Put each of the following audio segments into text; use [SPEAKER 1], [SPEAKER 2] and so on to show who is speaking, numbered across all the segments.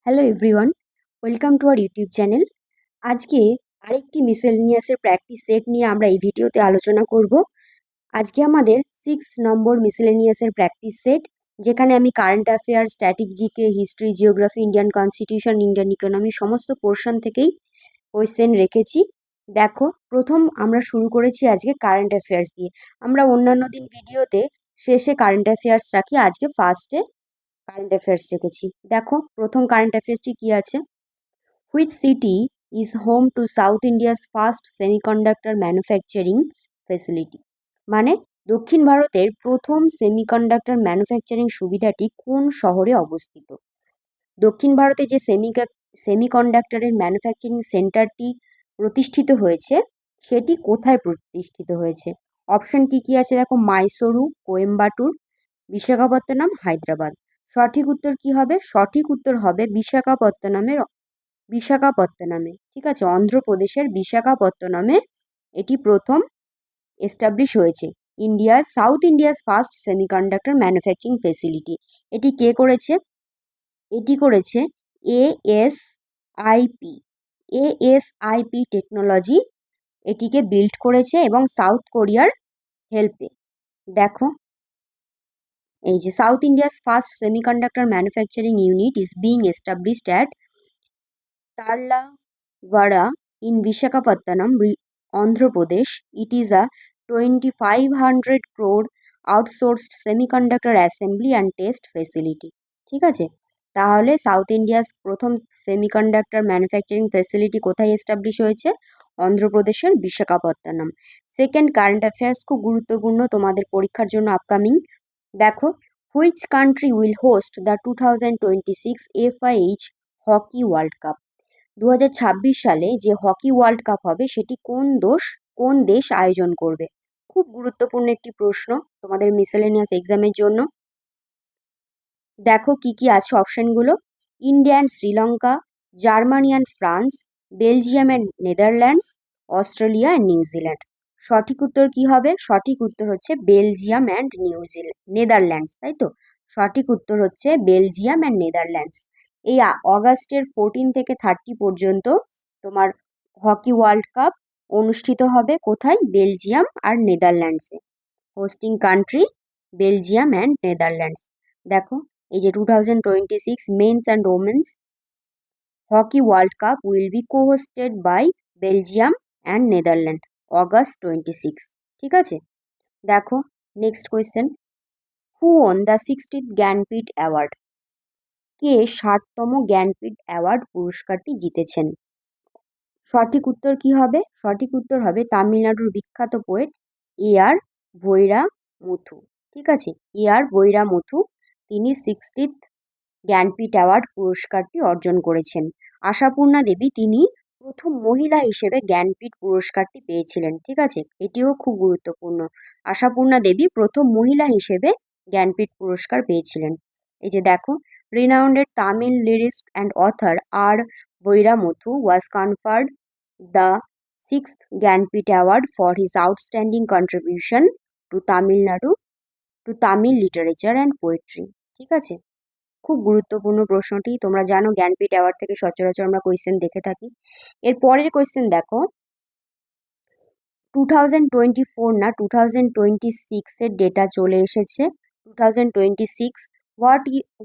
[SPEAKER 1] Hello everyone, welcome to our YouTube channel. আজকে আরেকটি মিসেলেনিয়াসের practice set নিয়ে আমরা এই ভিডিওতে আলোচনা করব। আজকে আমাদের 6 নম্বর মিসেলেনিয়াসের প্র্যাকটিস সেট, যেখানে আমি current affair, static GK, history, geography, Indian constitution, Indian economy সমস্ত পোর্শন থেকেই কোয়েশ্চেন রেখেছি। দেখো, প্রথম আমরা শুরু করেছি আজকে কারেন্ট অ্যাফেয়ার্স দিয়ে। আমরা অন্যান্য দিন ভিডিওতে শেষে কারেন্ট অ্যাফেয়ার্স রাখি, আজকে ফার্স্টে কারেন্ট অ্যাফেয়ার্স রেখেছি। দেখো, প্রথম কারেন্ট অ্যাফেয়ার্সটি কি আছে? Which city is home to south India's first semiconductor manufacturing facility? মানে দক্ষিণ ভারতের প্রথম সেমিকন্ডাক্টর ম্যানুফ্যাকচারিং সুবিধাটি কোন শহরে অবস্থিত? দক্ষিণ ভারতে যে সেমিকন্ডাক্টরের ম্যানুফ্যাকচারিং সেন্টারটি প্রতিষ্ঠিত হয়েছে, সেটি কোথায় প্রতিষ্ঠিত হয়েছে? অপশন কি কি আছে দেখো: মাইসোরু, কোয়েম্বাটুর, বিশাখাপত্তনম, হায়দ্রাবাদ। সঠিক উত্তর কি হবে? সঠিক উত্তর হবে বিশাখাপত্তনমে। ঠিক আছে, অন্ধ্রপ্রদেশের বিশাখাপত্তনমে এটি প্রথম এস্টাবলিশ হয়েছে। South India's first semiconductor manufacturing facility. এটি কে করেছে? এটি করেছে এএসআইপি। এএসআইপি টেকনোলজি এটিকে বিল্ড করেছে এবং সাউথ কোরিয়ার হেল্পে। দেখো, এই যে south India's first semiconductor manufacturing unit is being established at Tarlavada in Visakhapatnam, Andhra Pradesh. It is a 2500 crore outsourced semiconductor assembly and test facility. ঠিক আছে, তাহলে সাউথ ইন্ডিয়াস প্রথম সেমিকন্ডাক্টর ম্যানুফ্যাকচারিং ফ্যাসিলিটি কোথায় establish হয়েছে? অন্ধ্রপ্রদেশের Visakhapatnam. Second current affairs, খুব গুরুত্বপূর্ণ তোমাদের পরীক্ষার জন্য আপকামিং। দেখো, which country will host the 2026 FIH hockey world cup? 2026 সালে যে হকি ওয়ার্ল্ড কাপ হবে, সেটি কোন দেশ আয়োজন করবে? খুব গুরুত্বপূর্ণ একটি প্রশ্ন তোমাদের মিসেলেনিয়াস এক্সামের জন্য। দেখো কি কি আছে অপশনগুলো: India and Sri Lanka, Germany and France, Belgium and Netherlands, Australia and New Zealand. সঠিক উত্তর কি হবে? সঠিক উত্তর হচ্ছে বেলজিয়াম অ্যান্ড নেদারল্যান্ডস, তাই তো? সঠিক উত্তর হচ্ছে বেলজিয়াম অ্যান্ড নেদারল্যান্ডস। এই অগাস্টের 14 থেকে 30 পর্যন্ত তোমার হকি ওয়ার্ল্ড কাপ অনুষ্ঠিত হবে। কোথায়? বেলজিয়াম আর নেদারল্যান্ডসে। Hosting country Belgium and Netherlands. দেখো, এই যে 2026 men's and women's hockey world cup will be co-hosted by Belgium and Netherland, August 26। ঠিক আছে, দেখো next question. Who won the 60th Jnanpith award? কে 60তম জ্ঞানপীঠ অ্যাওয়ার্ড পুরস্কারটি জিতেছেন? সঠিক উত্তর কি হবে? সঠিক উত্তর হবে তামিলনাড়ুর বিখ্যাত পোয়েট AR ভৈরামুথু। ঠিক আছে, AR ভৈরামুথু, তিনি 60th জ্ঞানপীঠ অ্যাওয়ার্ড পুরস্কারটি অর্জন করেছেন। আশাপূর্ণা দেবী, তিনি প্রথম মহিলা হিসেবে জ্ঞানপীঠ পুরস্কারটি পেয়েছিলেন। ঠিক আছে, এটিও খুব গুরুত্বপূর্ণ। আশাপূর্ণা দেবী প্রথম মহিলা হিসেবে জ্ঞানপীঠ পুরস্কার পেয়েছিলেন। এই যে দেখো, renowned Tamil lyricist and author R. Vairamuthu was conferred the 6th Jnanpith Award for his outstanding contribution to Tamil literature and poetry. ঠিক আছে, খুব গুরুত্বপূর্ণ প্রশ্নটি। তোমরা জানো জ্ঞানপীঠ অ্যাওয়ার্ড থেকে সচরাচর আমরা কোয়েশ্চেন দেখে থাকি। এর পরের কোয়েশ্চেন দেখো, 2024 না 2026 এর ডেটা চলে এসেছে। 2026,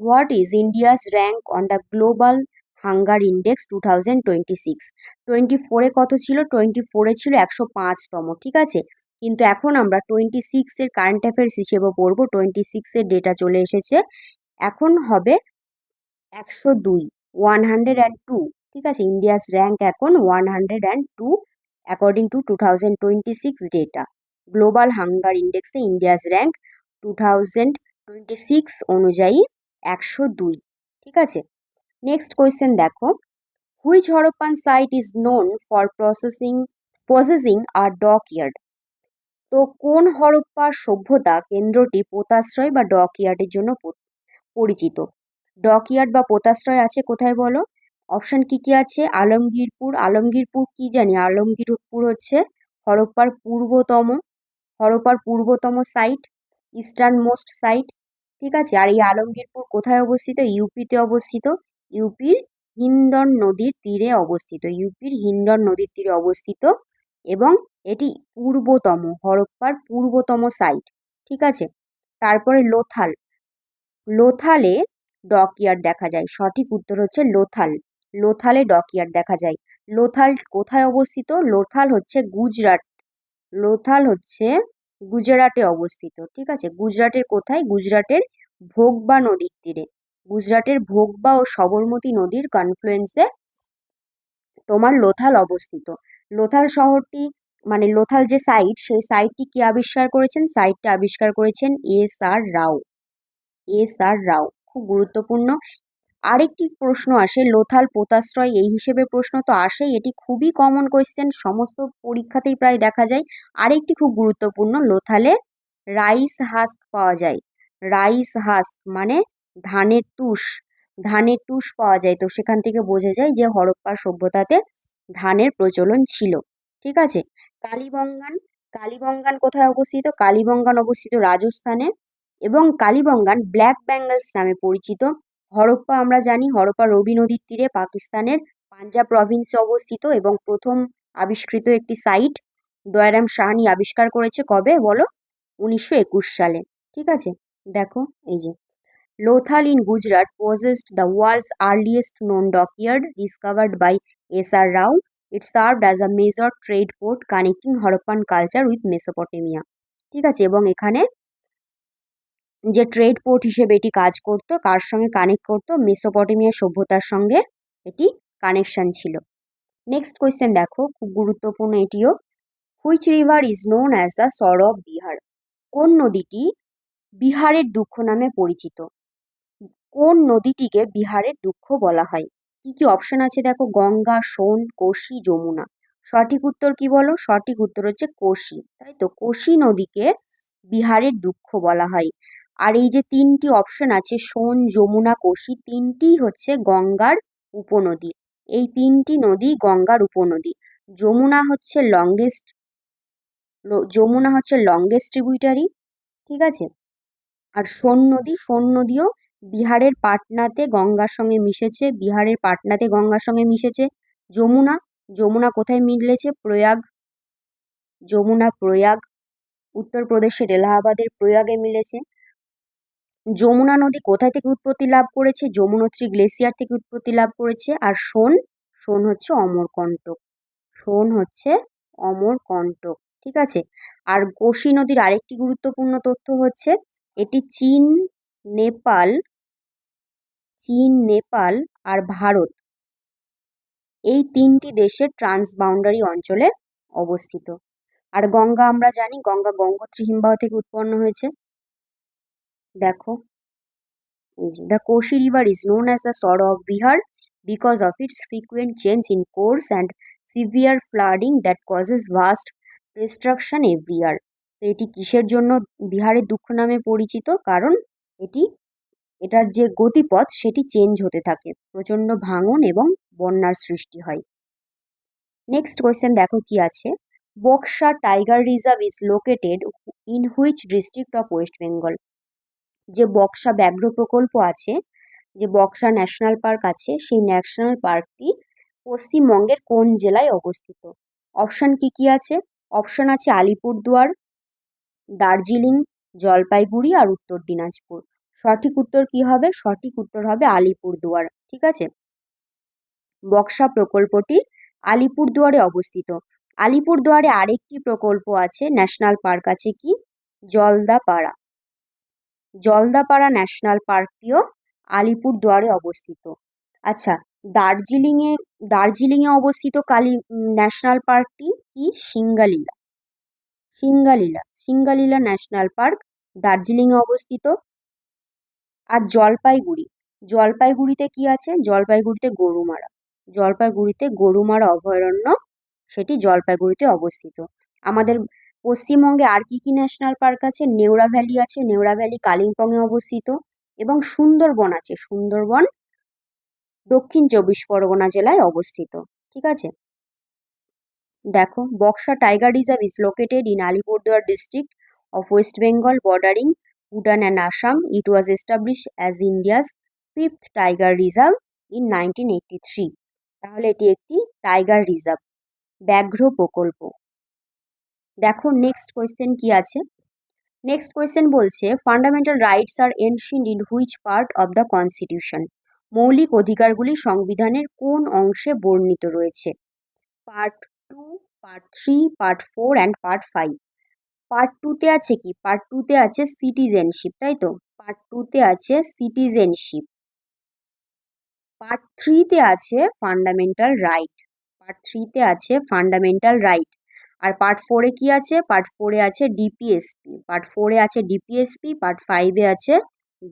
[SPEAKER 1] what is India's rank on the global hunger index 2026? 24-এ কত ছিল? 24-এ ছিল 105তম। ঠিক আছে, কিন্তু এখন আমরা 26 এর কারেন্ট অ্যাফেয়ার্স হিসেবে পড়বো। 26 এর ডেটা চলে এসেছে, এখন হবে 102, 102। ঠিক আছে, ইন্ডিয়াস র্যাঙ্ক এখন 102 according to 2026 data. Global hunger ইন্ডেক্সে ইন্ডিয়াস র্যাঙ্ক 2026 অনুযায়ী 102। ঠিক আছে, নেক্সট কোয়েশ্চেন দেখো, which Harappan site is known for possessing a dockyard? তো কোন হরপ্পার সভ্যতা কেন্দ্রটি পোতাশ্রয় বা ডকইয়ার্ডের জন্য পরিচিত? ডকইয়ার্ড বা পোতাশ্রয় আছে কোথায় বলো? অপশন কি কি আছে? আলমগীরপুর। আলমগীরপুর কি জানি? আলমগীরপুর হচ্ছে হরপ্পার পূর্বতম সাইট, ইস্টার্ন মোস্ট সাইট। ঠিক আছে, আর এই আলমগীরপুর কোথায় অবস্থিত? ইউপিতে অবস্থিত। ইউপির হিন্ডন নদীর তীরে অবস্থিত, ইউপির হিন্ডন নদীর তীরে অবস্থিত, এবং এটি পূর্বতম, হরপ্পার পূর্বতম সাইট। ঠিক আছে। তারপরে লোথাল, লোথালে ডকইয়ার্ড দেখা যায়, সঠিক উত্তর হচ্ছে লোথাল, লোথালে ডকইয়ার্ড দেখা যায়। লোথাল কোথায় অবস্থিত? লোথাল হচ্ছে গুজরাট, লোথাল হচ্ছে গুজরাটে অবস্থিত। ঠিক আছে, গুজরাটের কোথায়? গুজরাটের ভোগবা নদীর তীরে, গুজরাটের ভোগবা ও সবরমতী নদীর কনফ্লুয়েন্সে তোমার লোথাল অবস্থিত। লোথাল শহরটি, মানে লোথাল যে সাইট, সেই সাইটটি কে আবিষ্কার করেছেন? সাইটটা আবিষ্কার করেছেন S.R. রাও, S.R. রাও, খুব গুরুত্বপূর্ণ। আরেকটি প্রশ্ন আসে, লোথাল পোতাশ্রয়, এই হিসেবে প্রশ্ন তো আসেই, এটি খুবই কমন কোয়েশ্চেন, সমস্ত পরীক্ষাতেই প্রায় দেখা যায়। আরেকটি খুব গুরুত্বপূর্ণ, লোথালে রাইস হাস্ক পাওয়া যায়, রাইস হাস্ক মানে ধানের তুষ, ধানের তুষ পাওয়া যায়, তো সেখান থেকে বোঝা যায় যে হরপ্পা সভ্যতাতে ধানের প্রচলন ছিল। ঠিক আছে। কালীবঙ্গান, কালীবঙ্গান কোথায় অবস্থিত? কালীবঙ্গান অবস্থিত রাজস্থানে, এবং কালীবঙ্গান ব্ল্যাক ব্যাঙ্গলস নামে পরিচিত। হরপ্পা আমরা জানি, হরপ্পা রবি নদীর তীরে পাকিস্তানের পাঞ্জাব প্রভিন্সে অবস্থিত, এবং প্রথম আবিষ্কৃত একটি সাইট দয়ারাম সাহানি আবিষ্কার করেছে কবে বলো? 1921 সালে। ঠিক আছে। দেখো এই যে Lothal in Gujarat possessed the world's earliest known dockyard discovered by S.R. Rao. It served as a major trade port connecting Harappan culture with Mesopotamia. ঠিক আছে, এবং এখানে যে ট্রেড পোর্ট হিসেবে এটি কাজ করতো, কার সঙ্গে কানেক্ট করতো? মেসোপটেমিয়া সভ্যতার সঙ্গে এটি কানেকশন ছিল। নেক্সট কোয়েশ্চেন দেখো, খুব গুরুত্বপূর্ণ এটিও। Which river is known as the সর অফ বিহার? কোন নদীটি বিহারের দুঃখ নামে পরিচিত? কোন নদীটিকে বিহারের দুঃখ বলা হয়? কি কি অপশন আছে দেখো, গঙ্গা, সোন, কোশি, যমুনা। সঠিক উত্তর কি বলো? সঠিক উত্তর হচ্ছে কোশি, তাই তো, কোশি নদীকে বিহারের দুঃখ বলা হয়। আর এই যে তিনটি অপশন আছে, সোন, যমুনা, কোশি, তিনটি হচ্ছে গঙ্গার উপনদী, এই তিনটি নদী গঙ্গার উপনদী। যমুনা হচ্ছে লংগেস্ট, যমুনা হচ্ছে লংগেস্ট ট্রিবিউটারি। ঠিক আছে। আর সোন নদী, সোন নদীও বিহারের পাটনাতে গঙ্গার সঙ্গে মিশেছে, বিহারের পাটনাতে গঙ্গার সঙ্গে মিশেছে। যমুনা, যমুনা কোথায় মিলেছে? প্রয়াগ, যমুনা প্রয়াগ, উত্তরপ্রদেশের এলাহাবাদের প্রয়াগে মিলেছে। যমুনা নদী কোথায় থেকে উৎপত্তি লাভ করেছে? যমুনোত্রী গ্লেসিয়ার থেকে উৎপত্তি লাভ করেছে। আর সোন, সোন হচ্ছে অমরকণ্টক, সোন হচ্ছে অমরকণ্টক। ঠিক আছে। আর কোশি নদীর আরেকটি গুরুত্বপূর্ণ তথ্য হচ্ছে, এটি চীন, নেপাল, চীন, নেপাল আর ভারত, এই তিনটি দেশের ট্রান্সবাউন্ডারি অঞ্চলে অবস্থিত। আর গঙ্গা আমরা জানি, গঙ্গা গঙ্গোত্রী হিমবাহ থেকে উৎপন্ন হয়েছে। দেখো এই যে, the Koshi river is known as the sword of Bihar because of its frequent change in course and severe flooding that causes vast destruction every year. তো এটি কিসের জন্য বিহারের দুঃখ নামে পরিচিত? কারণ এটি, এটার যে গতিপথ সেটি চেঞ্জ হতে থাকে, প্রচণ্ড ভাঙন এবং বন্যার সৃষ্টি হয়। নেক্সট কোয়েশ্চেন দেখো কি আছে, Buxa tiger reserve is located in which district of West Bengal? যে বক্সা ব্যাঘ্র প্রকল্প আছে, যে বক্সা ন্যাশনাল পার্ক আছে, সেই ন্যাশনাল পার্কটি পশ্চিমবঙ্গের কোন জেলায় অবস্থিত? অপশন কি কি আছে? অপশন আছে আলিপুরদুয়ার, দার্জিলিং, জলপাইগুড়ি আর উত্তর দিনাজপুর। সঠিক উত্তর কি হবে? সঠিক উত্তর হবে আলিপুরদুয়ার। ঠিক আছে। বক্সা প্রকল্পটি আলিপুরদুয়ারে অবস্থিত। আলিপুরদুয়ারে আরেকটি প্রকল্প আছে, ন্যাশনাল পার্ক আছে, কি? জলদাপাড়া, জলদাপাড়া ন্যাশনাল পার্কটিও আলিপুরদুয়ারে অবস্থিত। আচ্ছা, দার্জিলিংয়ে, দার্জিলিংয়ে অবস্থিত ন্যাশনাল পার্কটি কি? সিঙ্গালীলা, সিঙ্গালীলা, সিঙ্গালীলা ন্যাশনাল পার্ক দার্জিলিংয়ে অবস্থিত। আর জলপাইগুড়ি, জলপাইগুড়িতে কি আছে? জলপাইগুড়িতে গরুমারা, জলপাইগুড়িতে গরুমারা অভয়ারণ্য, সেটি জলপাইগুড়িতে অবস্থিত। আমাদের পশ্চিমবঙ্গে আর কি কি ন্যাশনাল পার্ক আছে? নেওড়া ভ্যালি আছে, নেওড়া ভ্যালি কালিম্পংয়ে অবস্থিত, এবং সুন্দরবন আছে, সুন্দরবন দক্ষিণ 24 পরগনা জেলায় অবস্থিত। ঠিক আছে। দেখো, Buxa tiger reserve is located in Alipurduar district of West Bengal bordering Bhutan and Assam. It was established as India's fifth tiger reserve in 1983. তাহলে এটি একটি টাইগার রিজার্ভ, ব্যাঘ্র প্রকল্প। দেখো নেক্সট কোয়েশ্চেন কি আছে। নেক্সট কোয়েশ্চেন বলছে fundamental rights are ancient in which part of the constitution? মৌলিক অধিকারগুলি সংবিধানের কোন অংশে বর্ণিত রয়েছে? Part 2, part 3, part 4 and part 5। Part 2-তে আছে কি? পার্ট 2-তে আছে সিটিজেনশিপ, তাই তো? পার্ট 2-তে আছে সিটিজেনশিপ। পার্ট 3-তে আছে ফান্ডামেন্টাল রাইট। পার্ট 3-তে আছে ফান্ডামেন্টাল রাইট। আর পার্ট 4-এ কি আছে? পার্ট 4-এ আছে ডিপিএসপি। পার্ট 4-এ আছে ডিপিএসপি, পার্ট 5-এ আছে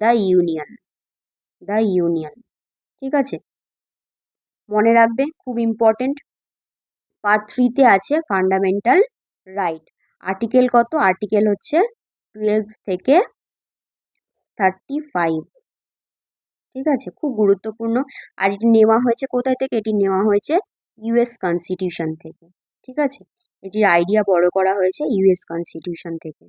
[SPEAKER 1] দ্য ইউনিয়ন। দ্য ইউনিয়ন, ঠিক আছে? মনে রাখবে, খুব ইম্পর্টেন্ট। পার্ট 3-তে আছে ফান্ডামেন্টাল রাইট। আর্টিকেল কত? আর্টিকেল হচ্ছে 12 থেকে 35, ঠিক আছে? খুব গুরুত্বপূর্ণ। আর এটি নেওয়া হয়েছে কোথায় থেকে? এটি নেওয়া হয়েছে ইউএস কনস্টিটিউশন থেকে, ঠিক আছে? এটির আইডিয়া বড় করা হয়েছে ইউএস কনস্টিটিউশন থেকে।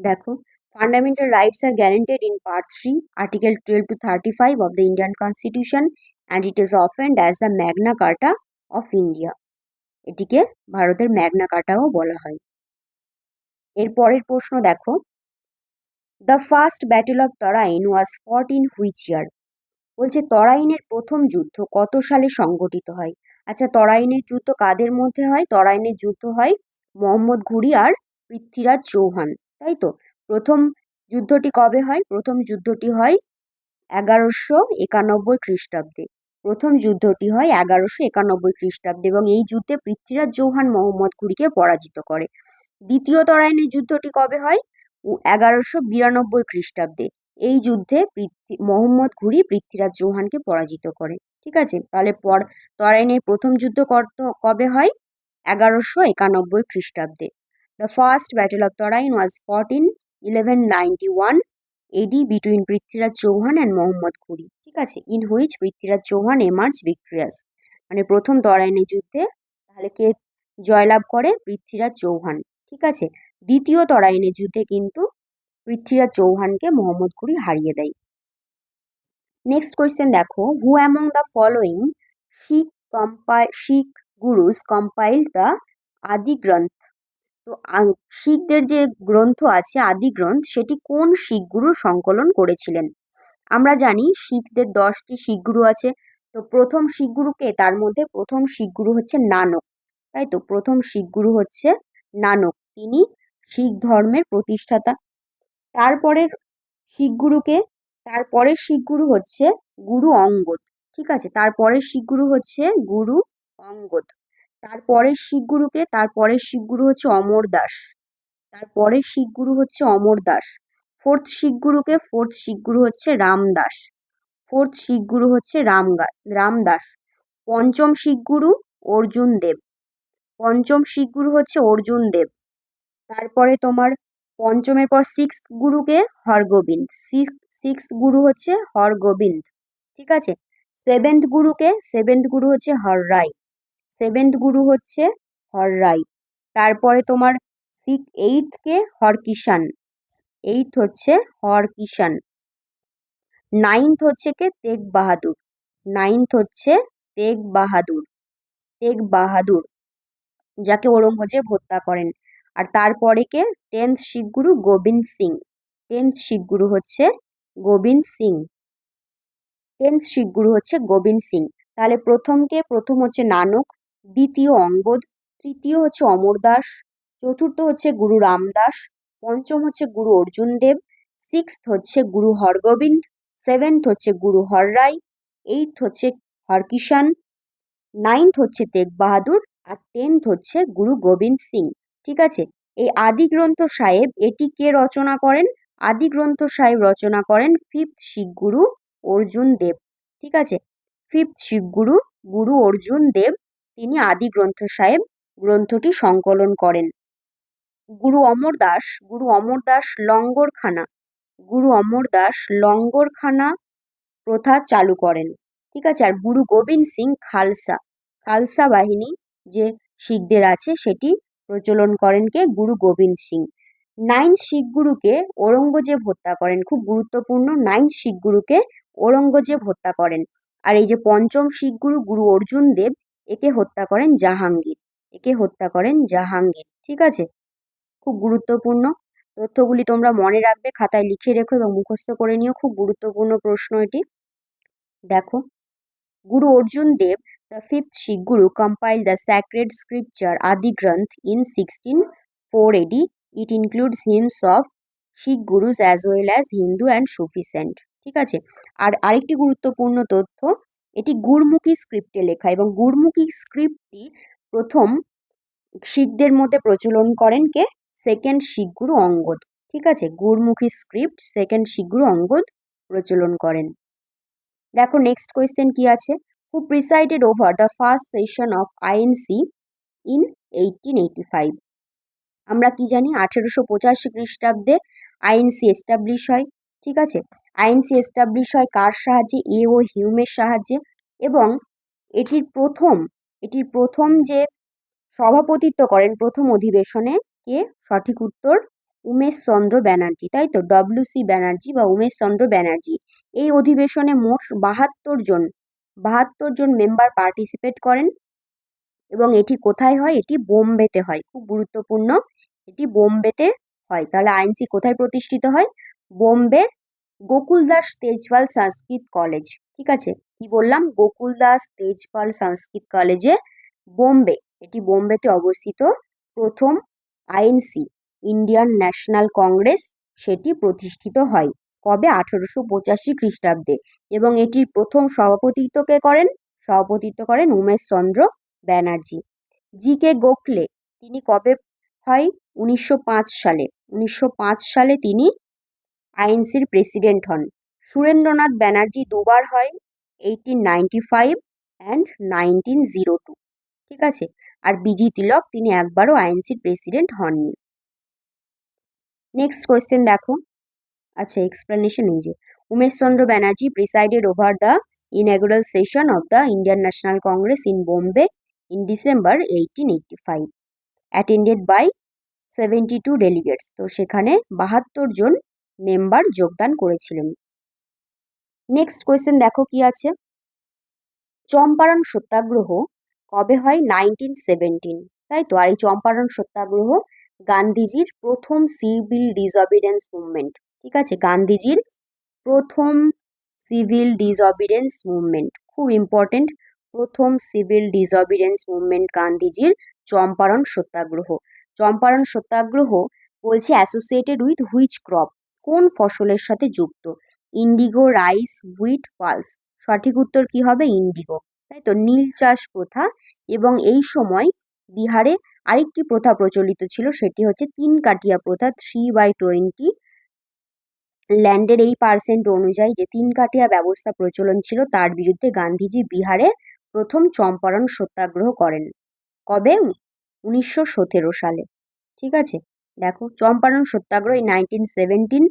[SPEAKER 1] দেখো, fundamental rights are guaranteed in part 3, article 12 to 35 of the Indian Constitution, and it is often as the Magna কার্টা of India. এটিকে ভারতের ম্যাগনা কার্টাও বলা হয়। এর পরের প্রশ্ন দেখো, the first battle of Tarain was fought in which ইয়ার? বলছে তরাইনের প্রথম যুদ্ধ কত সালে সংগঠিত হয়? আচ্ছা, তরাইনের যুদ্ধ কাদের মধ্যে হয়? তরাইনের যুদ্ধ হয় মোহাম্মদ ঘুরি আর পৃথ্বীরাজ চৌহান, তাই তো? প্রথম যুদ্ধটি কবে হয়? প্রথম যুদ্ধটি হয় 1191 খ্রিস্টাব্দে। প্রথম যুদ্ধটি হয় 1191 খ্রিস্টাব্দে এবং এই যুদ্ধে পৃথ্বীরাজ চৌহান মোহাম্মদ ঘুরিকে পরাজিত করে। দ্বিতীয় তরাইনের যুদ্ধটি কবে হয়? 1192 খ্রিস্টাব্দে। এই যুদ্ধে মোহাম্মদ ঘুরি পৃথ্বীরাজ চৌহানকে পরাজিত করে, ঠিক আছে? তাহলে তরাইনের প্রথম যুদ্ধ কবে হয়? 1191 খ্রিস্টাব্দে। The first battle of Tarain was fought in 1191 AD between Prithviraj Chauhan and Mohammad Ghori, ঠিক আছে? In which Prithviraj Chauhan emerge victorious. মানে প্রথম তরাইনের যুদ্ধে তাহলে কে জয়লাভ করে? পৃথ্বীরাজ চৌহান, ঠিক আছে? দ্বিতীয় তরাইনের যুদ্ধে কিন্তু পৃথ্বীরাজ চৌহানকে মোহাম্মদ ঘুরি হারিয়ে দেয়। নেক্সট কোয়েশ্চেন দেখো, হু among the following Sikh গুরুস compiled the আদি গ্রন্থ? তো শিখদের যে গ্রন্থ আছে আদি গ্রন্থ, সেটি কোন শিখ গুরু সংকলন করেছিলেন? আমরা জানি শিখদের 10টি শিখ গুরু আছে। তো প্রথম শিখ গুরুকে, তার মধ্যে প্রথম শিখ গুরু হচ্ছে নানক, তাই তো? প্রথম শিখ গুরু হচ্ছে নানক, তিনি শিখ ধর্মের প্রতিষ্ঠাতা। তারপরের শিখ গুরুকে, তারপরের শিখ গুরু হচ্ছে গুরু অঙ্গদ, ঠিক আছে? তারপরের শিখ গুরু হচ্ছে গুরু অঙ্গদ। তারপরের শিখ গুরুকে, তারপরের শিখ গুরু হচ্ছে অমর দাস। তারপরের শিখ গুরু হচ্ছে অমর দাস। ফোর্থ শিখ গুরু হচ্ছে রামদাস। ফোর্থ শিখ গুরু হচ্ছে রামদাস। পঞ্চম শিখ গুরু অর্জুন দেব। পঞ্চম শিখ গুরু হচ্ছে অর্জুন দেব। তারপরে তোমার পঞ্চমের পর সিক্স গুরুকে হরগোবিন্দ। সিক্স গুরু হচ্ছে হরগোবিন্দ, ঠিক আছে? সেভেন্থ গুরু হচ্ছে হররাই। সেভেন্থ গুরু হচ্ছে হররাই। তারপরে তোমার এইটকে হরকিষান। এইট হচ্ছে হরকিষান। নাইন্থ হচ্ছে কে? তেগ বাহাদুর। নাইন্থ হচ্ছে তেগ বাহাদুর। তেগ বাহাদুর, যাকে ঔরঙ্গজেব হত্যা করেন। আর তারপরে কে? 10th শিখ গুরু গোবিন্দ সিং। 10th শিখ গুরু হচ্ছে গোবিন্দ সিং। 10th শিখ গুরু হচ্ছে গোবিন্দ সিং। তাহলে প্রথম হচ্ছে নানক, দ্বিতীয় অঙ্গদ, তৃতীয় হচ্ছে অমর দাস, চতুর্থ হচ্ছে গুরু রামদাস, পঞ্চম হচ্ছে গুরু অর্জুন দেব, সিক্সথ হচ্ছে গুরু হরগোবিন্দ, সেভেন্থ হচ্ছে গুরু হররাই, এইটথ হচ্ছে হরকিষান, নাইন্থ হচ্ছে তেগ বাহাদুর, আর 10th হচ্ছে গুরু গোবিন্দ সিং, ঠিক আছে? এই আদি গ্রন্থ সাহেব, এটি কে রচনা করেন? আদি গ্রন্থ সাহেব রচনা করেন 5th শিখ গুরু অর্জুন দেব, ঠিক আছে? 5th শিখ গুরু গুরু অর্জুন দেব, তিনি আদি গ্রন্থ সাহেব গ্রন্থটি সংকলন করেন। গুরু অমর দাস লঙ্গরখানা, গুরু অমর দাস লঙ্গরখানা প্রথা চালু করেন, ঠিক আছে? আর গুরু গোবিন্দ সিং খালসা বাহিনী যে শিখদের আছে সেটি প্রচলন করেন কে? গুরু গোবিন্দ সিং। 9th শিখ গুরুকে ঔরঙ্গজেব হত্যা করেন, খুব গুরুত্বপূর্ণ। 9th শিখ গুরুকে ঔরঙ্গজেব হত্যা করেন। আর এই যে পঞ্চম শিখ গুরু গুরু অর্জুন দেব, একে হত্যা করেন জাহাঙ্গীর। একে হত্যা করেন জাহাঙ্গীর। ঠিক আছে, খুব গুরুত্বপূর্ণ তথ্যগুলি তোমরা মনে রাখবে, খাতায় লিখে রেখো এবং মুখস্থ করে নিও, খুব গুরুত্বপূর্ণ প্রশ্ন এটি। দেখো, Guru Arjan Dev, the fifth Sikh Guru, compiled the sacred scripture Adi Granth in 1604 AD. It includes hymns of Sikh Gurus as well as Hindu and Sufi saint. ঠিক আছে, আর আরেকটি গুরুত্বপূর্ণ তথ্য, এটি গুরমুখী স্ক্রিপ্টে লেখা এবং গুরমুখী স্ক্রিপ্টটি প্রথম শিখদের মধ্যে প্রচলন করেন কে? সেকেন্ড শিখ গুরু অঙ্গদ। ঠিক আছে, গুরমুখী স্ক্রিপ্ট সেকেন্ড শিখ গুরু অঙ্গদ প্রচলন করেন। দেখো নেক্সট কোয়েশ্চেন কি আছে, who presided over the first session of INC in 1885? আমরা কি জানি 1885 খ্রিস্টাব্দে আইএনসি এস্টাবলিশ হয়। ঠিক আছে, আইএনসি এস্টাবলিশ হয় কার সাহায্যে? এ ও হিউমের সাহায্যে। এবং এটির প্রথম যে সভাপতিত্ব করেন প্রথম অধিবেশনে কে? সঠিক উত্তর উমেশ চন্দ্র ব্যানার্জি, তাই তো, ডব্লিউ.সি. ব্যানার্জি বা উমেশ চন্দ্র ব্যানার্জি। এই অধিবেশনে মোট 72 জন মেম্বার পার্টিসিপেট করেন এবং এটি কোথায় হয়? এটি বোম্বেতে হয়, খুব গুরুত্বপূর্ণ, এটি বোম্বেতে হয়। তাহলে আইএনসি কোথায় প্রতিষ্ঠিত হয়? বোম্বের গোকুলদাস তেজপাল সংস্কৃত কলেজ। ঠিক আছে, কি বললাম? গোকুলদাস তেজপাল সংস্কৃত কলেজে, বোম্বে, এটি বোম্বেতে অবস্থিত। প্রথম আইএনসি, ইন্ডিয়ান ন্যাশনাল কংগ্রেস, সেটি প্রতিষ্ঠিত হয় কবে? 1885 খ্রিস্টাব্দে। এবং এটির প্রথম সভাপতিত্ব করেন উমেশ চন্দ্র ব্যানার্জি। জি কে গোখলে, তিনি কবে হয়? 1905 সালে। 1905 সালে তিনি আইএনসির প্রেসিডেন্ট হন। সুরেন্দ্রনাথ ব্যানার্জি দুবার হয়, 1895 অ্যান্ড 1902। ঠিক আছে, আর বিজি তিলক, তিনি একবারও আইএনসির প্রেসিডেন্ট হননি। নেক্সট কোয়েশ্চেন দেখো, আচ্ছা এক্সপ্লেনেশন এই যে, Umesh Chandra Banerjee presided over the inaugural session of the Indian National Congress in Bombay in December 1885, attended by 72 delegates. তো সেখানে 72 জন মেম্বার যোগদান করেছিলেন। নেক্সট কোয়েশ্চেন দেখো কি আছে, চম্পারণ সত্যাগ্রহ কবে হয়? 1917, তাই তো। আর এই চম্পারণ সত্যাগ্রহ গান্ধীজির প্রথম সিভিল ডিসঅবিডেন্স মুভমেন্ট। ঠিক আছে, গান্ধীজির প্রথম সিভিল ডিসঅবিডেন্স মুভমেন্ট, খুব ইম্পর্টেন্ট, প্রথম সিভিল ডিসঅবিডেন্স মুভমেন্ট গান্ধীজির চম্পারণ সত্যাগ্রহ। চম্পারণ সত্যাগ্রহ বলছে অ্যাসোসিয়েটেড উইথ হুইচ ক্রপ, কোন ফসলের সাথে যুক্ত? Indigo, rice, wheat, pulse. সঠিক উত্তর কি হবে? ইন্ডিগো, তাই তো, নীল চাষ প্রথা। এবং এই সময় বিহারে আরেকটি প্রথা প্রচলিত ছিল, সেটি হচ্ছে 3 কাটিয়া প্রথা, 3/20 ল্যান্ডের এই পার্সেন্ট অনুযায়ী যে 3 কাটিয়া ব্যবস্থা প্রচলন ছিল, তার বিরুদ্ধে গান্ধীজি বিহারে প্রথম চম্পারণ সত্যাগ্রহ করেন কবে? 1917 সালে। ঠিক আছে, দেখো চম্পারণ সত্যাগ্রহ in 1917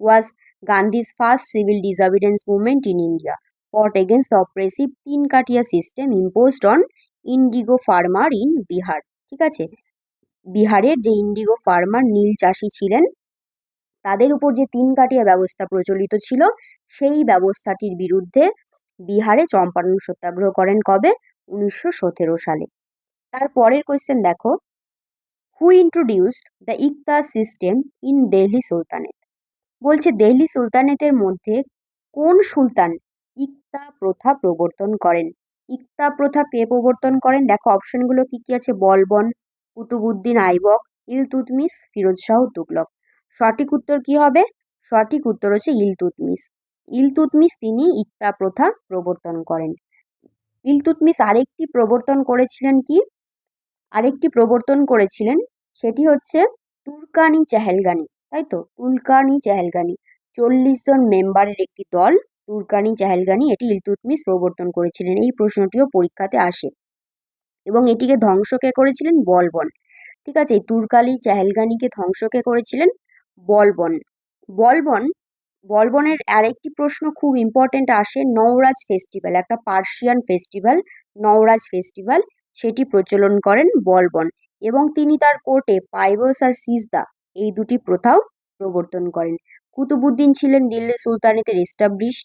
[SPEAKER 1] was Gandhi's first civil disobedience movement in India, fought against the oppressive 3 কাটিয়া system imposed on indigo farmer in Bihar. ঠিক আছে, বিহারের যে ইন্ডিগো ফার্মার, নীল চাষি ছিলেন, তাদের উপর যে 3 কাটিয়া ব্যবস্থা প্রচলিত ছিল, সেই ব্যবস্থাটির বিরুদ্ধে বিহারে চম্পারণ সত্যাগ্রহ করেন কবে? 1917 সালে। তারপরের কোয়েশ্চেন দেখো, who introduced the Iqta system in Delhi sultanate? বলছে দিল্লি সুলতানেতের মধ্যে কোন সুলতান ইকতা প্রথা প্রবর্তন করেন? ইকতা প্রথা কে প্রবর্তন করেন? দেখো অপশনগুলো কি কি আছে, বলবন, কুতুবউদ্দিন আইবক, ইলতুৎমিশ, ফিরোজ শাহ তুগলক। সঠিক উত্তর কি হবে? সঠিক উত্তর হচ্ছে ইলতুৎমিশ। ইলতুৎমিশ তিনি ইকতা প্রথা প্রবর্তন করেন। ইলতুৎমিশ আরেকটি প্রবর্তন করেছিলেন, সেটি হচ্ছে তুর্কানি চেহেলগানি, তাই তো, তুর্কানি চেহেলগানি, 40 জন মেম্বারের একটি দল, তুর্কানি চেহেলগানি, এটি ইলতুৎমিশ প্রবর্তন করেছিলেন। এই প্রশ্নটিও পরীক্ষাতে আসে। এবং এটিকে ধ্বংস কে করেছিলেন? বলবন। ঠিক আছে, এই তুর্কালি চেহেলগানিকে ধ্বংস কে করেছিলেন? বলবন। বলবনের আরেকটি প্রশ্ন খুব ইম্পর্টেন্ট আসে, নওরাজ ফেস্টিভ্যাল, একটা পার্সিয়ান ফেস্টিভ্যাল, নওরাজ ফেস্টিভ্যাল, সেটি প্রচলন করেন বলবন। এবং তিনি তার কোর্টে পাইবস আর সিজদা, এই দুটি প্রথাও প্রবর্তন করেন। কুতুবউদ্দিন ছিলেন দিল্লি সুলতানেতের এস্টাবলিশ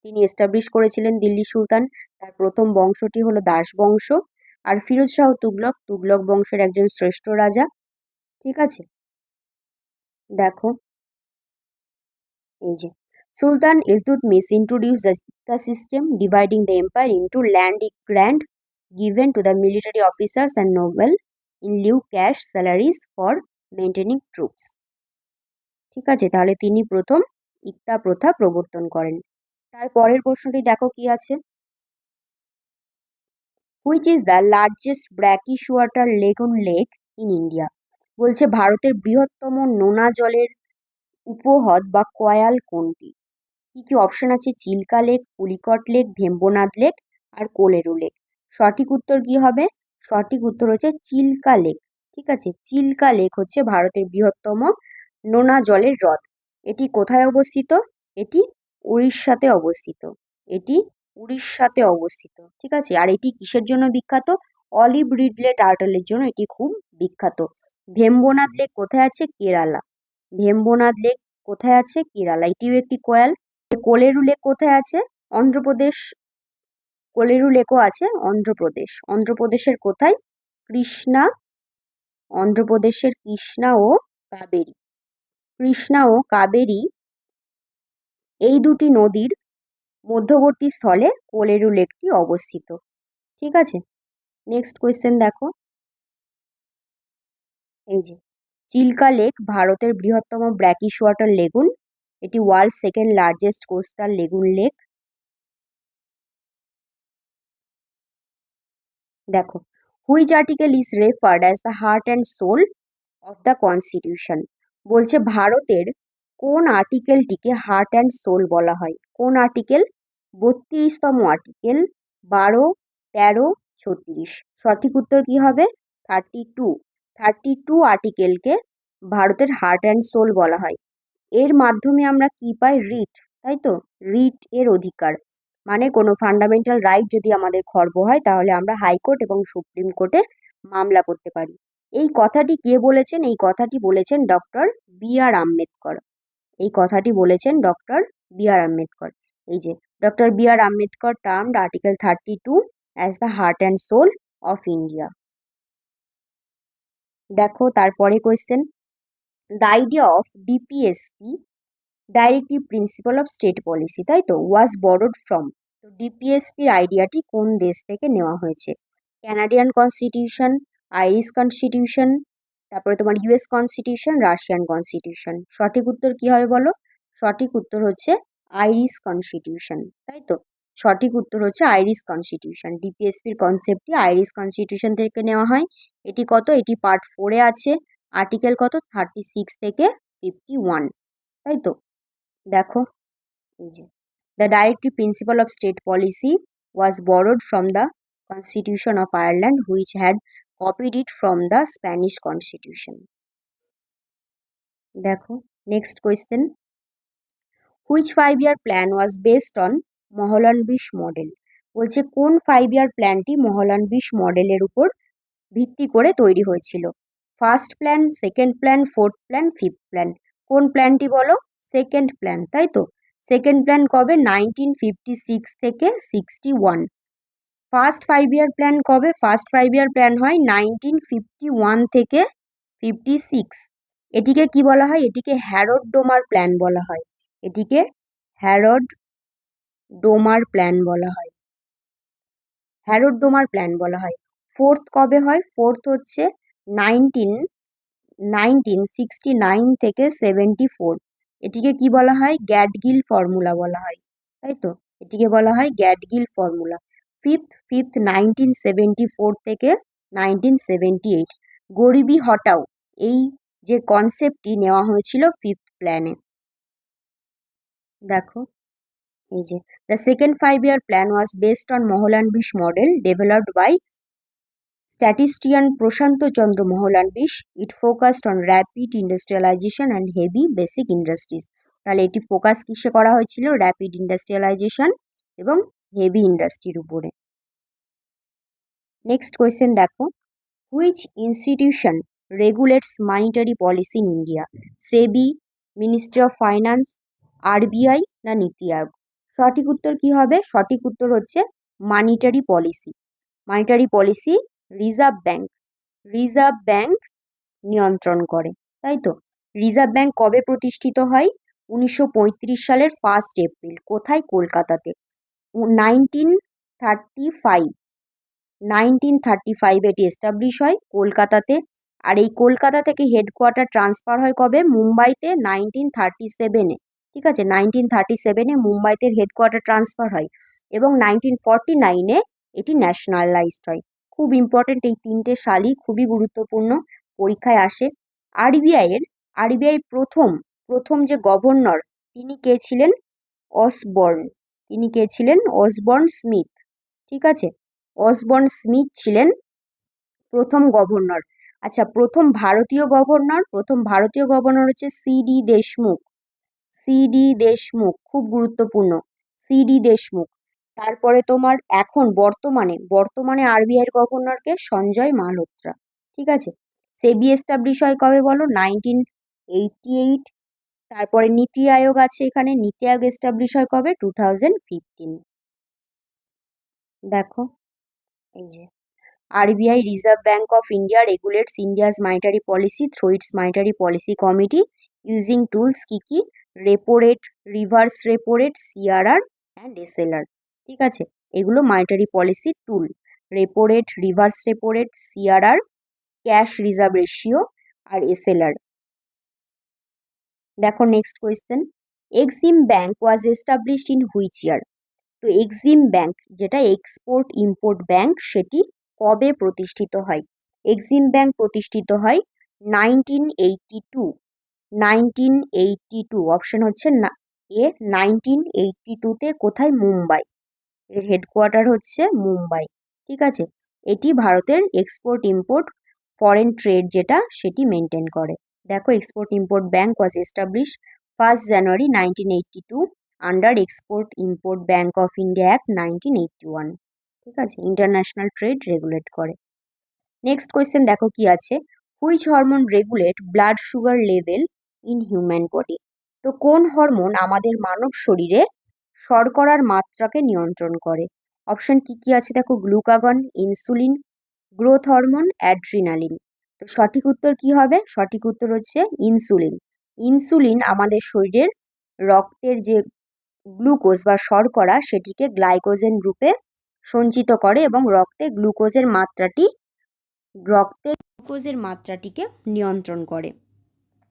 [SPEAKER 1] তিনি এস্টাবলিশ করেছিলেন দিল্লি সুলতান। তার প্রথম বংশটি হলো দাস বংশ। আর ফিরোজ শাহ তুগলক তুগলক বংশের একজন শ্রেষ্ঠ রাজা। ঠিক আছে, দেখো এই যে সুলতান Iltutmish introduced the Ikta system, dividing the empire into land grant given to the military officers and noble in lieu cash salaries for maintaining troops. ঠিক আছে, তাহলে তিনি প্রথম ইকতা প্রথা প্রবর্তন করেন। তার পরের প্রশ্নটি দেখো কি আছে। Which is the largest brackish water lagoon lake in India? বলছে ভারতের বৃহত্তম নোনা জলের উপহ্রদ বা কয়াল কোনটি? কি কি অপশন আছে? Chilika lake, Pulicat lake, Vembanad lake আর কোলেরু লেক। সঠিক উত্তর কি হবে? সঠিক উত্তর হচ্ছে চিল্কা লেক। ঠিক আছে, চিল্কা লেক হচ্ছে ভারতের বৃহত্তম নোনা জলের হ্রদ। এটি কোথায় অবস্থিত? এটি উড়িষ্যাতে অবস্থিত। এটি উড়িষ্যাতে অবস্থিত। ঠিক আছে, আর এটি কিসের জন্য বিখ্যাত? অলিভ রিডলে টার্টলের জন্য এটি খুব বিখ্যাত। ভেম্বনাদ লেক কোথায় আছে? কেরালা। ভেম্বনাদ লেক কোথায় আছে? কেরালা। এটিও একটি কোয়াল। কোলেরু লেক কোথায় আছে? অন্ধ্রপ্রদেশ। কোলেরু লেকও আছে অন্ধ্রপ্রদেশ। অন্ধ্রপ্রদেশের কোথায়? কৃষ্ণা। অন্ধ্রপ্রদেশের কৃষ্ণা ও কাবেরী। কৃষ্ণা ও কাবেরী এই দুটি নদীর মধ্যবর্তী স্থলে কোলেরু লেকটি অবস্থিত। ঠিক আছে, নেক্সট কোয়েশ্চেন দেখো। এই যে চিল্কা লেক ভারতের বৃহত্তম ব্র্যাকিশ ওয়াটার লেগুন। এটি world second largest coastal lagoon lake. দেখো, which article is referred as the heart and soul of the constitution? বলছে ভারতের কোন আর্টিকেলটিকে হার্ট অ্যান্ড সোল বলা হয়? কোন আর্টিকেল? 32তম আর্টিকেল, 12, 13, 36। সঠিক উত্তর কি হবে? 32। 32 আর্টিকেলকে ভারতের হার্ট অ্যান্ড সোল বলা হয়। এর মাধ্যমে আমরা কি পাই? রিট, তাই তো? রিট এর অধিকার, মানে কোনো ফান্ডামেন্টাল রাইট যদি আমাদের খর্ব হয় তাহলে আমরা হাইকোর্ট এবং সুপ্রিম কোর্টে মামলা করতে পারি। এই কথাটি কে বলেছেন? এই কথাটি বলেছেন ডক্টর বি আর আম্বেদকর। এই কথাটি বলেছেন ডক্টর বি আর আম্বেদকর। এই যে doctor B R Ambedkar termed article 32 as the heart and soul of India. দেখো তারপরে question. The idea of DPSP, directive principle of state policy, তাই তো, ওয়াজ বরোড ফ্রম। তো ডিপিএসপির আইডিয়াটি কোন দেশ থেকে নেওয়া হয়েছে? ক্যানাডিয়ান কনস্টিটিউশন, আইরিশ কনস্টিটিউশন, তারপরে তোমার ইউএস কনস্টিটিউশন, রাশিয়ান কনস্টিটিউশন। সঠিক উত্তর কি হবে বলো? সঠিক উত্তর হচ্ছে আইরিশ কনস্টিটিউশন, তাই তো। সঠিক উত্তর হচ্ছে আইরিশ কনস্টিটিউশন। ডিপিএসপির কনসেপ্টটি আইরিশ কনস্টিটিউশন থেকে নেওয়া হয়। এটি কত? এটি পার্ট 4-এ আছে। আর্টিকেল কত? 36 থেকে 51, তাই তো। দেখো এই যে the directive principle of state policy was borrowed from the constitution of Ireland which had copied it from the Spanish constitution. দেখো next question. Which 5-year plan was based on Mahalanobis model? বলছে কোন 5-year প্ল্যানটি মহলানবিশ মডেলের উপর ভিত্তি করে তৈরি হয়েছিল? First plan, second plan, fourth plan, fifth plan. কোন প্ল্যানটি বলো? সেকেন্ড প্ল্যান, তাই তো। সেকেন্ড প্ল্যান কবে? 1956 থেকে 61। ফার্স্ট 5-year প্ল্যান কবে? ফার্স্ট 5-year প্ল্যান হয় 1951 থেকে 56। এটিকে কি বলা হয়? এটিকে হ্যারড ডোমার প্ল্যান বলা হয়। এটিকে হ্যারড ডোমার প্ল্যান বলা হয়। হ্যারড ডোমার প্ল্যান বলা হয়। ফোর্থ কবে হয়? ফোর্থ হচ্ছে 1969 থেকে 74। এটিকে কি বলা হয়? গ্যাডগিল ফর্মুলা বলা হয়, তাই তো। এটিকে বলা হয় গ্যাডগিল ফর্মুলা। ফিফথ 1974 থেকে 1978। গরিবি হটাও, এই যে কনসেপ্টটি নেওয়া হয়েছিল ফিফথ প্ল্যানে। দেখো এই যে the second 5-year plan was based on Mahalanobis model developed by statistician Prasanta Chandra Mahalanobis. It focused on rapid industrialization and heavy basic industries. তাহলে এটি ফোকাস কিসে করা হয়েছিল? র্যাপিড ইন্ডাস্ট্রিয়ালাইজেশন এবং হেভি ইন্ডাস্ট্রির উপরে। নেক্সট কোয়েশ্চেন দেখো। Which institution regulates monetary policy in India? SEBI, ministry of finance, RBI না নীতি আয়োগ? সঠিক উত্তর কি হবে? সঠিক উত্তর হচ্ছে monetary policy. Monetary policy reserve bank, reserve bank নিয়ন্ত্রণ করে, তাই তো। রিজার্ভ ব্যাংক কবে প্রতিষ্ঠিত হয়? 1935 সালের 1 এপ্রিল। কোথায়? কলকাতাতে। 1935, 1935 এটি এস্টাবলিশ হয় কলকাতাতে। আর এই কলকাতা থেকে হেডকোয়ার্টার ট্রান্সফার হয় কবে? মুম্বাইতে 1937-এ। ঠিক আছে, 1937-এ মুম্বাইতে হেডকোয়ার্টার ট্রান্সফার হয় এবং 1949-এ এটি ন্যাশনালাইজড হয়। খুব ইম্পর্টেন্ট, এই 3টে সালই খুবই গুরুত্বপূর্ণ, পরীক্ষায় আসে। আরবিআই প্রথম প্রথম যে গভর্নর, তিনি কে ছিলেন? অসবর্ন। তিনি কে ছিলেন? Osborne Smith. ঠিক আছে, অসবর্ন স্মিথ ছিলেন প্রথম গভর্নর। আচ্ছা, প্রথম ভারতীয় গভর্নর হচ্ছে সিডি দেশমুখ। সিডি দেশমুখ খুব গুরুত্বপূর্ণ, সিডি দেশমুখ। তারপরে তোমার এখন বর্তমানে আরবিআইয়ের গভর্নরকে সঞ্জয় মালহোত্রা। ঠিক আছে। সেবি এস্টাবলিশ হয় কবে বলো? 1988। তারপরে নীতি আয়োগ আছে এখানে, নীতি আয়োগ এস্টাবলিশ হয় কবে? 2015। দেখো এই যে RBI, Reserve Bank of India, regulates India's monetary policy through its monetary policy committee using tools কি কি? Repo rate, reverse repo rate, CRR and SLR। ঠিক আছে, এগুলো monetary policy tool. Repo rate, reverse repo rate, CRR, cash reserve ratio আর SLR। দেখো next question, EXIM bank was established in which year? তো EXIM bank, যেটা export import bank, সেটি কবে প্রতিষ্ঠিত হয়? এক্সিম ব্যাংক প্রতিষ্ঠিত হয় 1982। 1982, অপশন হচ্ছে না এ 1982-তে। কোথায়? মুম্বাই। এর হেডকোয়ার্টার হচ্ছে মুম্বাই। ঠিক আছে, এটি ভারতের এক্সপোর্ট ইম্পোর্ট ফরেন ট্রেড যেটা, সেটি মেনটেন করে। দেখো, export import bank was establish 1 January 1982 under export import bank of India act 1981। ঠিক আছে, ইন্টারন্যাশনাল ট্রেড রেগুলেট করে। নেক্সট কোয়েশ্চেন দেখো কি আছে, which hormone regulate blood sugar level in human body? তো কোন হরমোন আমাদের মানব শরীরে শর্করার মাত্রাকে নিয়ন্ত্রণ করে? অপশন কি কি আছে দেখো, glucagon, insulin, growth hormone, adrenaline. তো সঠিক উত্তর কি হবে? সঠিক উত্তর হচ্ছে ইনসুলিন। ইনসুলিন আমাদের শরীরের রক্তের যে গ্লুকোজ বা শর্করা, সেটিকে গ্লাইকোজেন রূপে সঞ্চিত করে এবং রক্তে গ্লুকোজের মাত্রাটিকে নিয়ন্ত্রণ করে।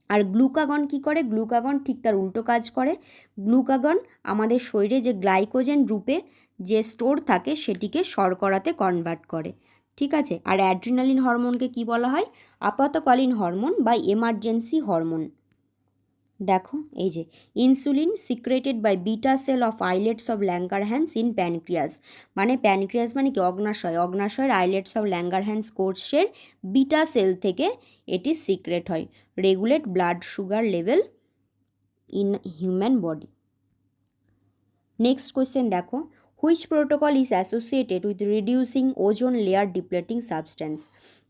[SPEAKER 1] আর গ্লুকাগন কি করে? গ্লুকাগন ঠিক তার উল্টো কাজ করে। গ্লুকাগন আমাদের শরীরে যে গ্লাইকোজেন রূপে যে স্টোর থাকে, সেটিকে শর্করাতে কনভার্ট করে। ঠিক আছে, আর অ্যাড্রিনালিন হরমোনকে কি বলা হয়? আপাতকালীন হরমোন বা এমার্জেন্সি হরমোন। দেখো এই যে insulin secreted by beta cell of islets of Langerhans in pancreas. মানে প্যানক্রিয়াস মানে কি? অগ্নাশয়ের আইলেটস অফ ল্যাঙ্গারহ্যান্স কোষের বিটা সেল থেকে এটি সিক্রেট হয়। Regulate blood sugar level in human body. Next question দেখো, which protocol is associated with reducing ozone layer depleting substance?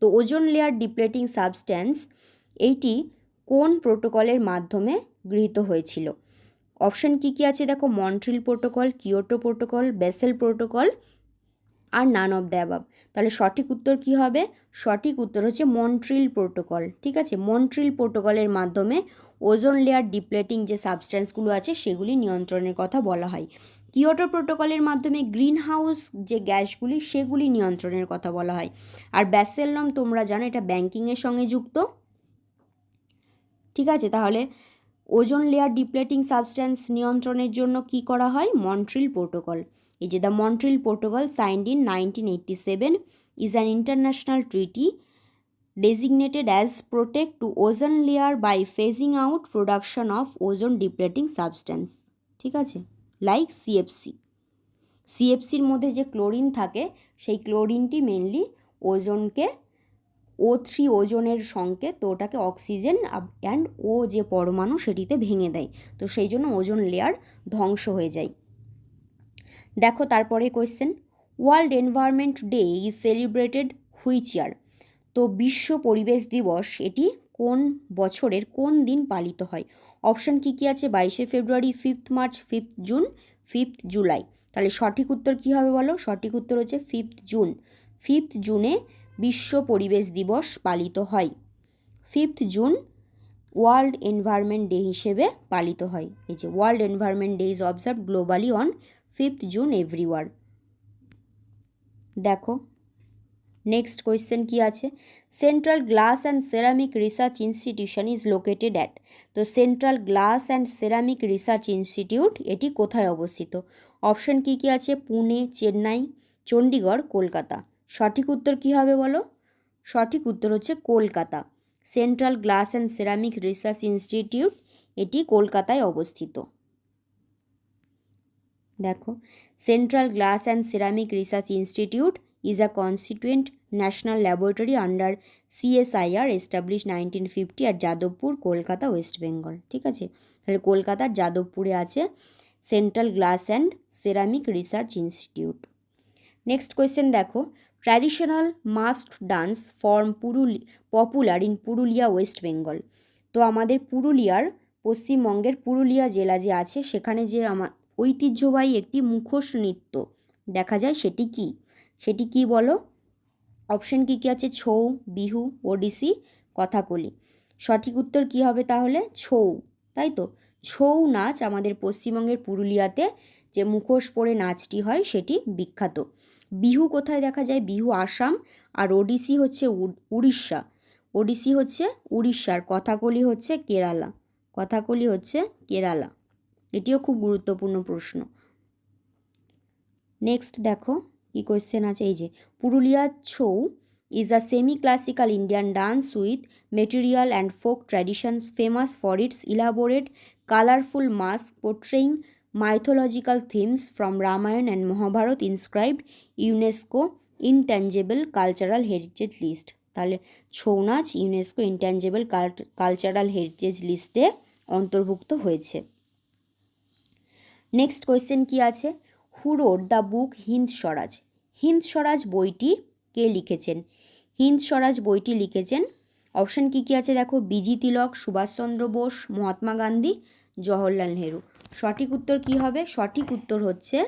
[SPEAKER 1] তো ওজোন লেয়ার ডিপ্লেটিং সাবস্ট্যান্স এইটি কোন প্রোটোকলের মাধ্যমে গৃহীত হয়েছিল? অপশন কি কি আছে দেখো, Montreal protocol, Kyoto protocol, Basel protocol আর নান অফ দ্য অ্যাবাভ। তাহলে সঠিক উত্তর কি হবে? সঠিক উত্তর হচ্ছে মন্ট্রিল প্রোটোকল। ঠিক আছে, মন্ট্রিল প্রোটোকলের মাধ্যমে ওজোন লেয়ার ডিপ্লেটিং যে সাবস্ট্যান্সগুলো আছে, সেগুলি নিয়ন্ত্রণের কথা বলা হয়। কিয়োটো প্রোটোকলের মাধ্যমে গ্রিন হাউস যে গ্যাসগুলি, সেগুলি নিয়ন্ত্রণের কথা বলা হয়। আর বেসেল লম তোমরা জানো, এটা ব্যাংকিংয়ের সঙ্গে যুক্ত। ঠিক আছে, তাহলে ওজোন লেয়ার ডিপ্লেটিং সাবস্ট্যান্স নিয়ন্ত্রণের জন্য কি করা হয়? Montreal protocol. এই যে the Montreal protocol signed in 1987 is an international treaty designated as protect to ozone layer by phasing out production of ozone depleting substance। ঠিক আছে, লাইক সিএফসির মধ্যে যে ক্লোরিন থাকে, সেই ক্লোরিনটি মেনলি ওজোনকে O3 ওজনের সংকেত, তো ওটাকে অক্সিজেন অ্যান্ড ও যে পরমাণু, সেটিতে ভেঙে দেয়। তো সেই জন্য ওজোন লেয়ার ধ্বংস হয়ে যায়। দেখো তারপরে question, world environment day is celebrated which year? তো বিশ্ব পরিবেশ দিবস এটি কোন বছরের কোন দিন পালিত হয়? অপশন কি কি আছে, 22শে ফেব্রুয়ারি, 5th March, 5th June, 5th July. তাহলে সঠিক উত্তর কী হবে বলো? সঠিক উত্তর হচ্ছে 5th জুন। 5th জুনে বিশ্ব পরিবেশ দিবস পালিত হয়। 5th June world environment day হিসেবে পালিত হয়। এই যে world environment day is observed globally on 5th June everywhere. দেখো নেক্সট কোয়েশ্চেন কি আছে? Central glass and ceramic research institution is located at. তো central glass and ceramic research institute এটি কোথায় অবস্থিত? অপশন কি কি আছে? পুনে, চেন্নাই, চণ্ডীগড়, কলকাতা। সঠিক উত্তর কি হবে বলো? সঠিক উত্তর হচ্ছে Kolkata. Central glass and ceramic research institute এটি কলকাতায় অবস্থিত। দেখো central glass and ceramic research institute is a constituent national laboratory under CSIR established 1950 at Jadavpur, Kolkata, West Bengal. ঠিক আছে, তাহলে কলকাতার যাদবপুরে আছে central glass and ceramic research institute. Next question দেখো, traditional mask dance form popular in Purulia, West Bengal. তো আমাদের পুরুলিয়ার, পশ্চিমবঙ্গের পুরুলিয়া জেলা যে আছে সেখানে যে ঐতিহ্যবাহী একটি মুখোশ নৃত্য দেখা যায় সেটি কি? সেটি কি বলো? অপশন কি কি আছে? ছৌ, বিহু, ওডিসি, কথাকলি। সঠিক উত্তর কি হবে তাহলে? ছৌ, তাই তো। ছৌ নাচ আমাদের পশ্চিমবঙ্গের পুরুলিয়াতে যে মুখোশ পরে নাচটি হয় সেটি বিখ্যাত। বিহু কোথায় দেখা যায়? বিহু আসাম, আর ওডিসি হচ্ছে উড়িষ্যা। ওডিসি হচ্ছে উড়িষ্যার, কথাকলি হচ্ছে কেরালা। কথাকলি হচ্ছে কেরালা। এটিও খুব গুরুত্বপূর্ণ প্রশ্ন। নেক্সট দেখো কি কোয়েশ্চেন আছে? এই যে Purulia Chhau is a semi-classical Indian dance with material and folk traditions famous for its elaborate, colorful mask portraying mythological themes from Ramayana and Mahabharata inscribed UNESCO Intangible Cultural Heritage List। তাহলে ছৌ নাচ UNESCO intangible cultural heritage লিস্টে অন্তর্ভুক্ত হয়েছে। Next question কি আছে? Who wrote the book Hind Swaraj. Hind Swaraj বইটি কে লিখেছেন? হিন্দ স্বরাজ বইটি লিখেছেন, অপশান কী কী আছে দেখো, বিজি তিলক, সুভাষচন্দ্র বোস, মহাত্মা গান্ধী, জওহরলাল নেহরু। সঠিক উত্তর কি হবে? সঠিক উত্তর হচ্ছে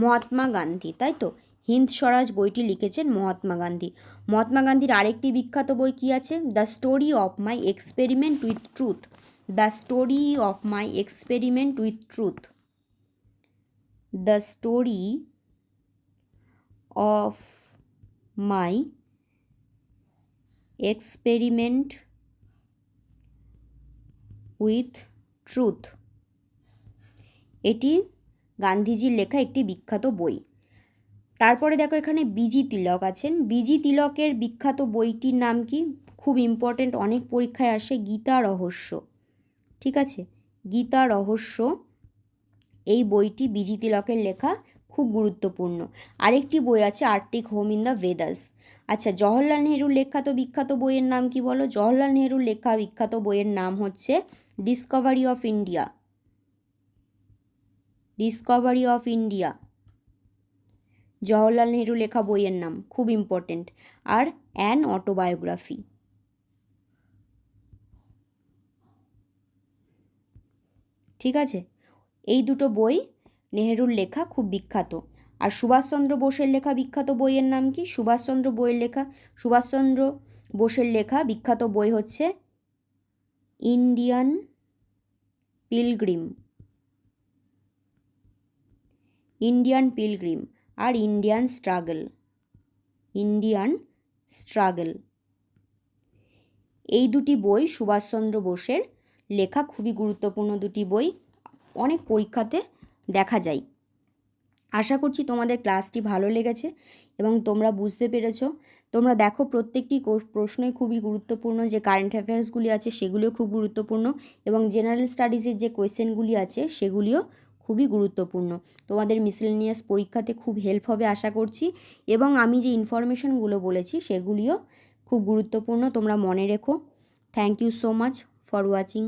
[SPEAKER 1] মহাত্মা গান্ধী, তাই তো। হিন্দ স্বরাজ বইটি লিখেছেন মহাত্মা গান্ধী। মহাত্মা গান্ধীর আরেকটি বিখ্যাত বই কি আছে? The story of my experiment with truth. The story of my experiment with truth. The story of my experiment with truth। এটি গান্ধীজির লেখা একটি বিখ্যাত বই। তারপরে দেখো এখানে বিজি তিলক আছেন। বিজি তিলকের বিখ্যাত বইটির নাম কি? খুব ইম্পর্টেন্ট, অনেক পরীক্ষায় আসে, গীতা রহস্য। ঠিক আছে, গীতা রহস্য এই বইটি বিজি তিলকের লেখা, খুব গুরুত্বপূর্ণ। আরেকটি বই আছে Arctic home in the Vedas. আচ্ছা, জওহরলাল নেহরুর লেখা তো বিখ্যাত বইয়ের নাম কি বলো? জওহরলাল নেহরুর লেখা বিখ্যাত বইয়ের নাম হচ্ছে Discovery of India. Discovery of India Jawaharlal Nehru লেখা বইয়ের নাম, খুব ইম্পর্টেন্ট। R an autobiography. ঠিক আছে, এই দুটো বই নেহরুর লেখা, খুব বিখ্যাত। আর সুভাষচন্দ্র বোসের লেখা বিখ্যাত বইয়ের নাম কি? সুভাষচন্দ্র বোসের লেখা বিখ্যাত বই হচ্ছে ইন্ডিয়ান পিলগ্রিম। ইন্ডিয়ান পিলগ্রিম আর ইন্ডিয়ান স্ট্রাগল। এই দুটি বই সুভাষচন্দ্র বোসের লেখা, খুবই গুরুত্বপূর্ণ দুটি বই, অনেক পরীক্ষাতে দেখা যায়। আশা করছি তোমাদের ক্লাসটি ভালো লেগেছে এবং তোমরা বুঝতে পেরেছ। তোমরা দেখো প্রত্যেকটি প্রশ্নই খুবই গুরুত্বপূর্ণ, যে কারেন্ট অ্যাফেয়ার্সগুলি আছে সেগুলিও খুব গুরুত্বপূর্ণ, এবং জেনারেল স্টাডিজের যে কোয়েশ্চেনগুলি আছে সেগুলিও খুবই গুরুত্বপূর্ণ। তোমাদের মিসেলেনিয়াস পরীক্ষাতে খুব হেল্প হবে আশা করছি, এবং আমি যে ইনফরমেশনগুলো বলেছি সেগুলিও খুব গুরুত্বপূর্ণ, তোমরা মনে রেখো। Thank you so much for watching.